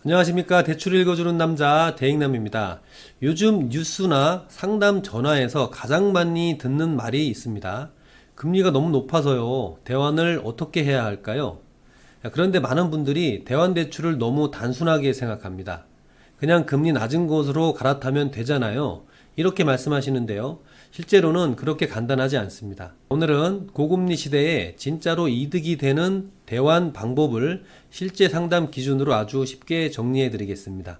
안녕하십니까. 대출 읽어주는 남자 대익남입니다. 요즘 뉴스나 상담 전화에서 가장 많이 듣는 말이 있습니다. 금리가 너무 높아서요. 대환을 어떻게 해야 할까요? 그런데 많은 분들이 대환 대출을 너무 단순하게 생각합니다. 그냥 금리 낮은 곳으로 갈아타면 되잖아요. 이렇게 말씀하시는데요. 실제로는 그렇게 간단하지 않습니다. 오늘은 고금리 시대에 진짜로 이득이 되는 대환 방법을 실제 상담 기준으로 아주 쉽게 정리해 드리겠습니다.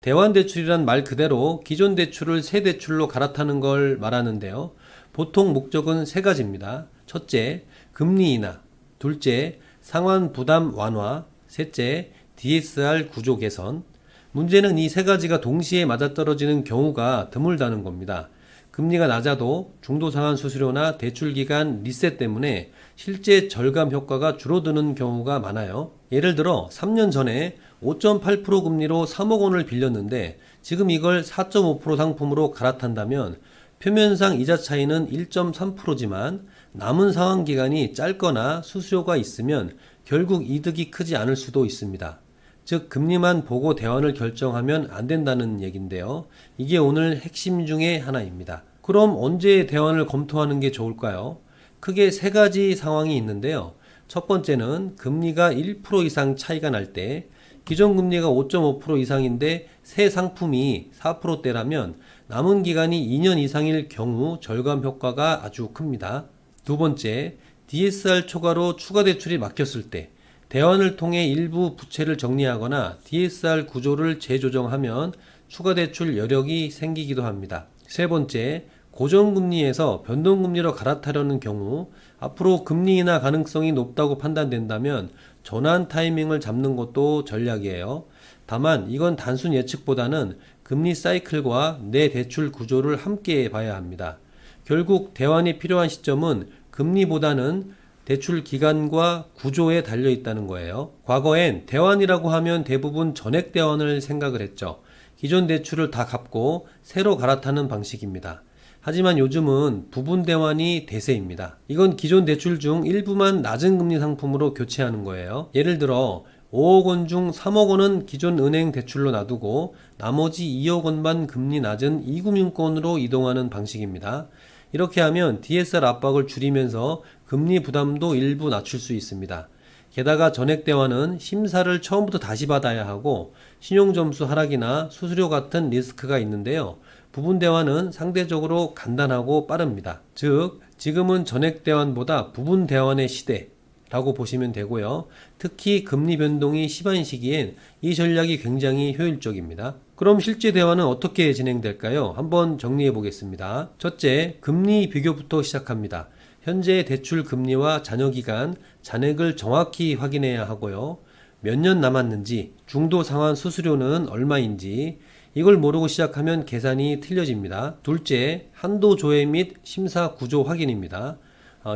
대환 대출이란 말 그대로 기존 대출을 새 대출로 갈아타는 걸 말하는데요. 보통 목적은 세 가지입니다. 첫째, 금리 인하. 둘째, 상환 부담 완화. 셋째, DSR 구조 개선. 문제는 이 세 가지가 동시에 맞아떨어지는 경우가 드물다는 겁니다. 금리가 낮아도 중도상환 수수료나 대출기간 리셋 때문에 실제 절감 효과가 줄어드는 경우가 많아요. 예를 들어 3년 전에 5.8% 금리로 3억 원을 빌렸는데 지금 이걸 4.5% 상품으로 갈아탄다면 표면상 이자 차이는 1.3%지만 남은 상환 기간이 짧거나 수수료가 있으면 결국 이득이 크지 않을 수도 있습니다. 즉 금리만 보고 대환을 결정하면 안 된다는 얘긴데요. 이게 오늘 핵심 중에 하나입니다. 그럼 언제 대환을 검토하는 게 좋을까요? 크게 세 가지 상황이 있는데요. 첫 번째는 금리가 1% 이상 차이가 날 때, 기존 금리가 5.5% 이상인데 새 상품이 4%대라면 남은 기간이 2년 이상일 경우 절감 효과가 아주 큽니다. 두 번째, DSR 초과로 추가 대출이 막혔을 때 대환을 통해 일부 부채를 정리하거나 DSR 구조를 재조정하면 추가 대출 여력이 생기기도 합니다. 세 번째, 고정금리에서 변동금리로 갈아타려는 경우 앞으로 금리 인하 가능성이 높다고 판단된다면 전환 타이밍을 잡는 것도 전략이에요. 다만 이건 단순 예측보다는 금리 사이클과 내 대출 구조를 함께 봐야 합니다. 결국 대환이 필요한 시점은 금리보다는 대출 기간과 구조에 달려 있다는 거예요. 과거엔 대환이라고 하면 대부분 전액 대환을 생각을 했죠. 기존 대출을 다 갚고 새로 갈아타는 방식입니다. 하지만 요즘은 부분 대환이 대세입니다. 이건 기존 대출 중 일부만 낮은 금리 상품으로 교체하는 거예요. 예를 들어 5억 원 중 3억 원은 기존 은행 대출로 놔두고 나머지 2억 원만 금리 낮은 이금융권으로 이동하는 방식입니다. 이렇게 하면 DSR 압박을 줄이면서 금리 부담도 일부 낮출 수 있습니다. 게다가 전액 대환은 심사를 처음부터 다시 받아야 하고 신용점수 하락이나 수수료 같은 리스크가 있는데요. 부분 대환은 상대적으로 간단하고 빠릅니다. 즉 지금은 전액 대환보다 부분 대환의 시대라고 보시면 되고요. 특히 금리 변동이 심한 시기엔 이 전략이 굉장히 효율적입니다. 그럼 실제 대환은 어떻게 진행될까요? 한번 정리해 보겠습니다. 첫째, 금리 비교부터 시작합니다. 현재 대출 금리와 잔여기간, 잔액을 정확히 확인해야 하고요. 몇 년 남았는지, 중도 상환 수수료는 얼마인지 이걸 모르고 시작하면 계산이 틀려집니다. 둘째, 한도 조회 및 심사 구조 확인입니다.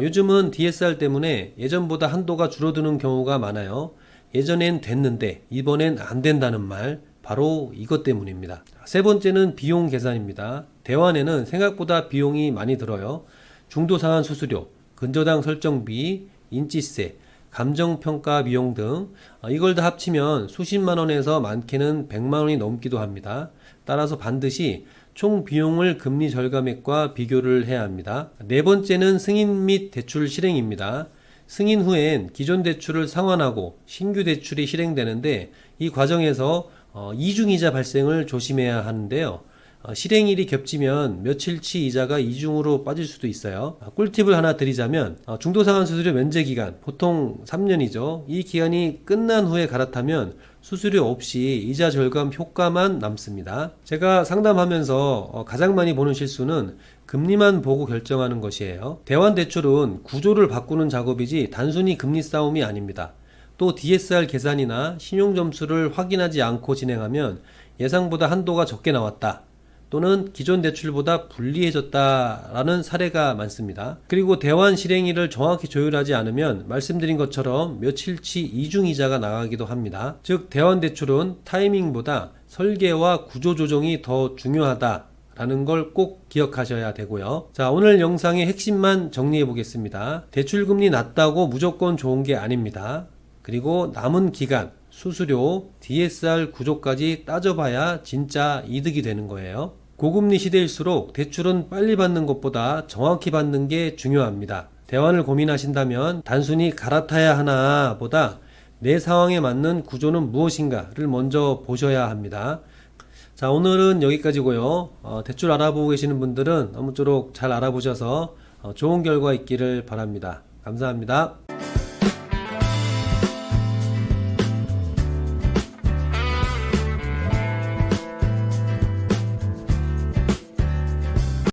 요즘은 DSR 때문에 예전보다 한도가 줄어드는 경우가 많아요. 예전엔 됐는데 이번엔 안 된다는 말, 바로 이것 때문입니다. 세 번째는 비용 계산입니다. 대환에는 생각보다 비용이 많이 들어요. 중도상환 수수료, 근저당 설정비, 인지세, 감정평가 비용 등 이걸 다 합치면 수십만 원에서 많게는 100만 원이 넘기도 합니다. 따라서 반드시 총 비용을 금리 절감액과 비교를 해야 합니다. 네 번째는 승인 및 대출 실행입니다. 승인 후엔 기존 대출을 상환하고 신규 대출이 실행되는데 이 과정에서 이중이자 발생을 조심해야 하는데요. 실행일이 겹치면 며칠치 이자가 이중으로 빠질 수도 있어요. 꿀팁을 하나 드리자면 중도상환 수수료 면제 기간 보통 3년이죠. 이 기간이 끝난 후에 갈아타면 수수료 없이 이자 절감 효과만 남습니다. 제가 상담하면서 가장 많이 보는 실수는 금리만 보고 결정하는 것이에요. 대환 대출은 구조를 바꾸는 작업이지 단순히 금리 싸움이 아닙니다. 또 DSR 계산이나 신용점수를 확인하지 않고 진행하면 예상보다 한도가 적게 나왔다. 또는 기존 대출보다 불리해졌다라는 사례가 많습니다. 그리고 대환 실행일을 정확히 조율하지 않으면 말씀드린 것처럼 며칠치 이중이자가 나가기도 합니다. 즉 대환 대출은 타이밍보다 설계와 구조 조정이 더 중요하다 라는 걸 꼭 기억하셔야 되고요. 자, 오늘 영상의 핵심만 정리해 보겠습니다. 대출금리 낮다고 무조건 좋은 게 아닙니다. 그리고 남은 기간, 수수료, DSR 구조까지 따져봐야 진짜 이득이 되는 거예요. 고금리 시대일수록 대출은 빨리 받는 것보다 정확히 받는 게 중요합니다. 대환을 고민하신다면 단순히 갈아타야 하나 보다 내 상황에 맞는 구조는 무엇인가를 먼저 보셔야 합니다. 자, 오늘은 여기까지고요. 대출 알아보고 계시는 분들은 아무쪼록 잘 알아보셔서 좋은 결과 있기를 바랍니다. 감사합니다.